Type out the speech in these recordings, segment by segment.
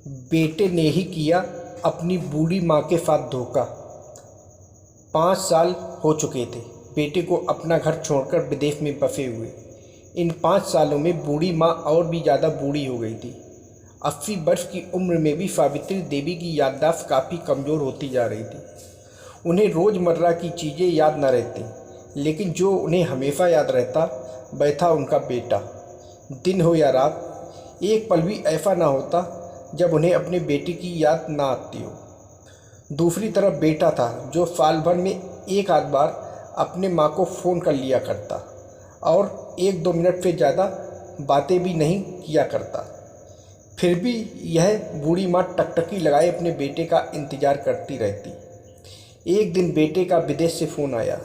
बेटे ने ही किया अपनी बूढ़ी माँ के साथ धोखा। 5 साल हो चुके थे बेटे को अपना घर छोड़कर विदेश में बसे हुए। इन 5 सालों में बूढ़ी माँ और भी ज़्यादा बूढ़ी हो गई थी। 80 वर्ष की उम्र में भी सावित्री देवी की याददाश्त काफ़ी कमज़ोर होती जा रही थी। उन्हें रोज़मर्रा की चीज़ें याद न रहती, लेकिन जो उन्हें हमेशा याद रहता वह था उनका बेटा। दिन हो या रात, एक पल भी ऐसा ना होता जब उन्हें अपने बेटे की याद ना आती हो। दूसरी तरफ बेटा था जो साल भर में एक आध बार अपने माँ को फ़ोन कर लिया करता और 1-2 मिनट से ज़्यादा बातें भी नहीं किया करता। फिर भी यह बूढ़ी माँ टकटकी लगाए अपने बेटे का इंतज़ार करती रहती। एक दिन बेटे का विदेश से फ़ोन आया।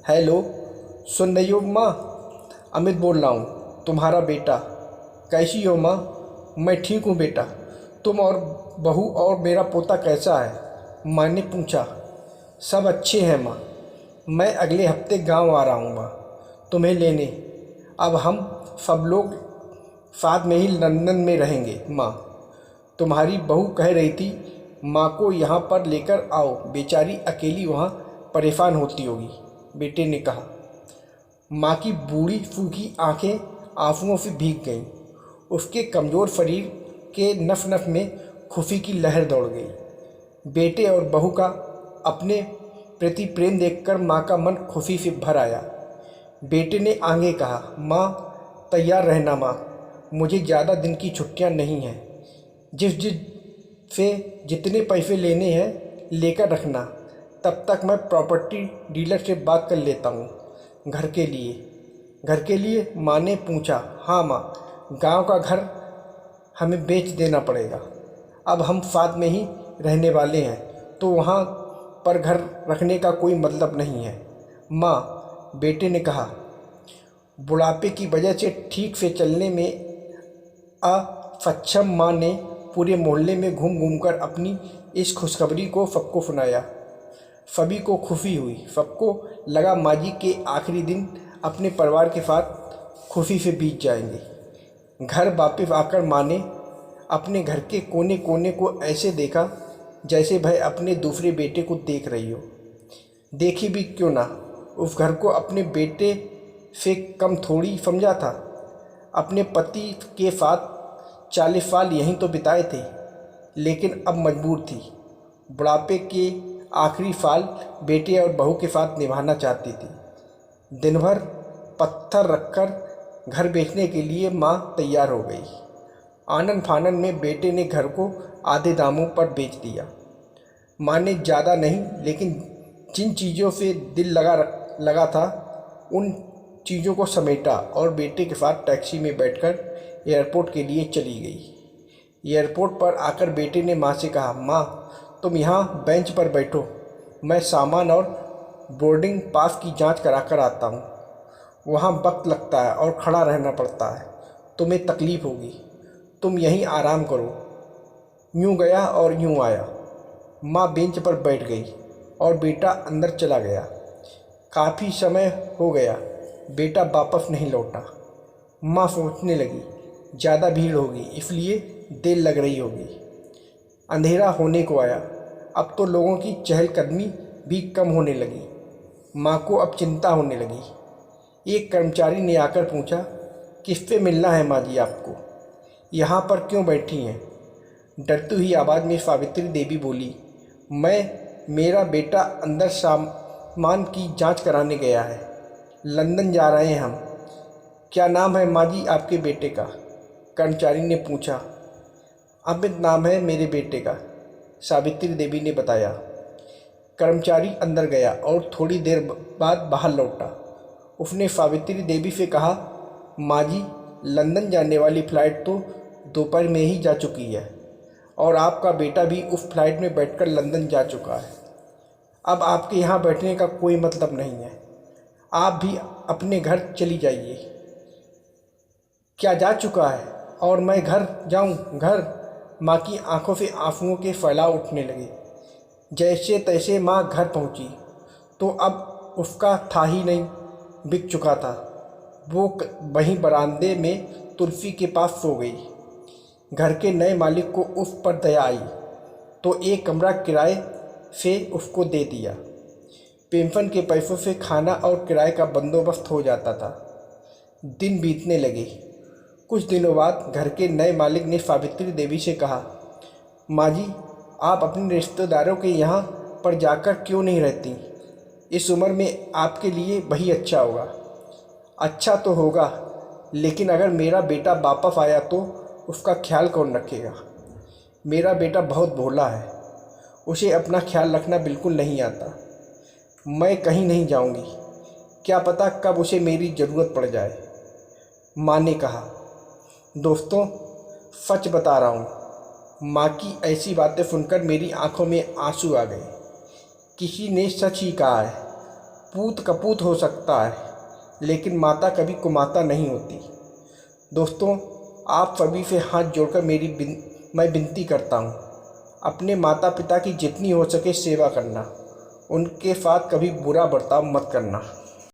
हेलो, सुन रही हो माँ? अमित बोल रहा हूँ, तुम्हारा बेटा। कैसी हो माँ? मैं ठीक हूँ बेटा। तुम और बहू और मेरा पोता कैसा है? माँ ने पूछा। सब अच्छे हैं माँ। मैं अगले हफ्ते गांव आ रहा हूँ माँ, तुम्हें लेने। अब हम सब लोग साथ में ही लंदन में रहेंगे माँ। तुम्हारी बहू कह रही थी माँ को यहाँ पर लेकर आओ, बेचारी अकेली वहाँ परेशान होती होगी, बेटे ने कहा। माँ की बूढ़ी सूखी आंखें आंसुओं से भीग गईं। उसके कमज़ोर शरीर के नस नस में खुशी की लहर दौड़ गई। बेटे और बहू का अपने प्रति प्रेम देखकर माँ का मन खुशी से भर आया। बेटे ने आगे कहा, माँ तैयार रहना माँ, मुझे ज़्यादा दिन की छुट्टियाँ नहीं हैं। जिस से जितने पैसे लेने हैं लेकर रखना। तब तक मैं प्रॉपर्टी डीलर से बात कर लेता हूँ घर के लिए। घर के लिए? माँ ने पूछा। हाँ माँ, गांव का घर हमें बेच देना पड़ेगा। अब हम साथ में ही रहने वाले हैं, तो वहाँ पर घर रखने का कोई मतलब नहीं है माँ, बेटे ने कहा। बुढ़ापे की वजह से ठीक से चलने में असक्षम माँ ने पूरे मोहल्ले में घूम घूम कर अपनी इस खुशखबरी को सबको सुनाया। सभी को खुशी हुई। सबको लगा माँ जी के आखिरी दिन अपने परिवार के साथ खुशी से बीत जाएंगे। घर वापस आकर माँ ने अपने घर के कोने कोने को ऐसे देखा जैसे भाई अपने दूसरे बेटे को देख रही हो। देखी भी क्यों ना, उस घर को अपने बेटे से कम थोड़ी समझा था। अपने पति के साथ 40 साल यहीं तो बिताए थे, लेकिन अब मजबूर थी। बुढ़ापे के आखिरी साल बेटे और बहू के साथ निभाना चाहती थी। दिन भर पत्थर रखकर घर बेचने के लिए माँ तैयार हो गई। आनन फानन में बेटे ने घर को आधे दामों पर बेच दिया। माँ ने ज़्यादा नहीं, लेकिन जिन चीज़ों से दिल लगा था उन चीज़ों को समेटा और बेटे के साथ टैक्सी में बैठकर एयरपोर्ट के लिए चली गई। एयरपोर्ट पर आकर बेटे ने माँ से कहा, माँ तुम यहाँ बेंच पर बैठो, मैं सामान और बोर्डिंग पास की जांच करा कर आता हूँ। वहाँ वक्त लगता है और खड़ा रहना पड़ता है, तुम्हें तकलीफ़ होगी, तुम यहीं आराम करो। यूँ गया और यूँ आया। माँ बेंच पर बैठ गई और बेटा अंदर चला गया। काफ़ी समय हो गया, बेटा वापस नहीं लौटा। माँ सोचने लगी, ज़्यादा भीड़ होगी इसलिए देर लग रही होगी। अंधेरा होने को आया। अब तो लोगों की चहलकदमी भी कम होने लगी। माँ को अब चिंता होने लगी। एक कर्मचारी ने आकर पूछा, किससे मिलना है माँ जी आपको? यहाँ पर क्यों बैठी हैं? डरती हुई आवाज़ में सावित्री देवी बोली, मेरा बेटा अंदर सामान की जांच कराने गया है। लंदन जा रहे हैं हम। क्या नाम है माँ जी आपके बेटे का? कर्मचारी ने पूछा। अमित नाम है मेरे बेटे का, सावित्री देवी ने बताया। कर्मचारी अंदर गया और थोड़ी देर बाद बाहर लौटा। उसने सावित्री देवी से कहा, माँ जी लंदन जाने वाली फ़्लाइट तो दोपहर में ही जा चुकी है और आपका बेटा भी उस फ्लाइट में बैठकर लंदन जा चुका है। अब आपके यहाँ बैठने का कोई मतलब नहीं है, आप भी अपने घर चली जाइए। क्या जा चुका है और मैं घर जाऊँ? घर? माँ की आंखों से आंसुओं के फैलाव उठने लगे। जैसे तैसे माँ घर पहुँची तो अब उसका था ही नहीं, बिक चुका था। वो वहीं बरामदे में तुलसी के पास सो गई। घर के नए मालिक को उस पर दया आई तो एक कमरा किराए से उसको दे दिया। पेंशन के पैसों से खाना और किराए का बंदोबस्त हो जाता था। दिन बीतने लगे। कुछ दिनों बाद घर के नए मालिक ने सावित्री देवी से कहा, माँ जी, आप अपने रिश्तेदारों के यहाँ पर जाकर क्यों नहीं रहती? इस उम्र में आपके लिए वही अच्छा होगा। अच्छा तो होगा, लेकिन अगर मेरा बेटा वापस आया तो उसका ख्याल कौन रखेगा? मेरा बेटा बहुत भोला है, उसे अपना ख्याल रखना बिल्कुल नहीं आता। मैं कहीं नहीं जाऊंगी, क्या पता कब उसे मेरी ज़रूरत पड़ जाए। माँ ने कहा। दोस्तों, सच बता रहा हूँ, माँ की ऐसी बातें सुनकर मेरी आंखों में आंसू आ गए। किसी ने सच ही कहा है, पूत कपूत हो सकता है, लेकिन माता कभी कुमाता नहीं होती। दोस्तों, आप सभी से हाथ जोड़कर मैं विनती करता हूँ, अपने माता पिता की जितनी हो सके सेवा करना, उनके साथ कभी बुरा बर्ताव मत करना।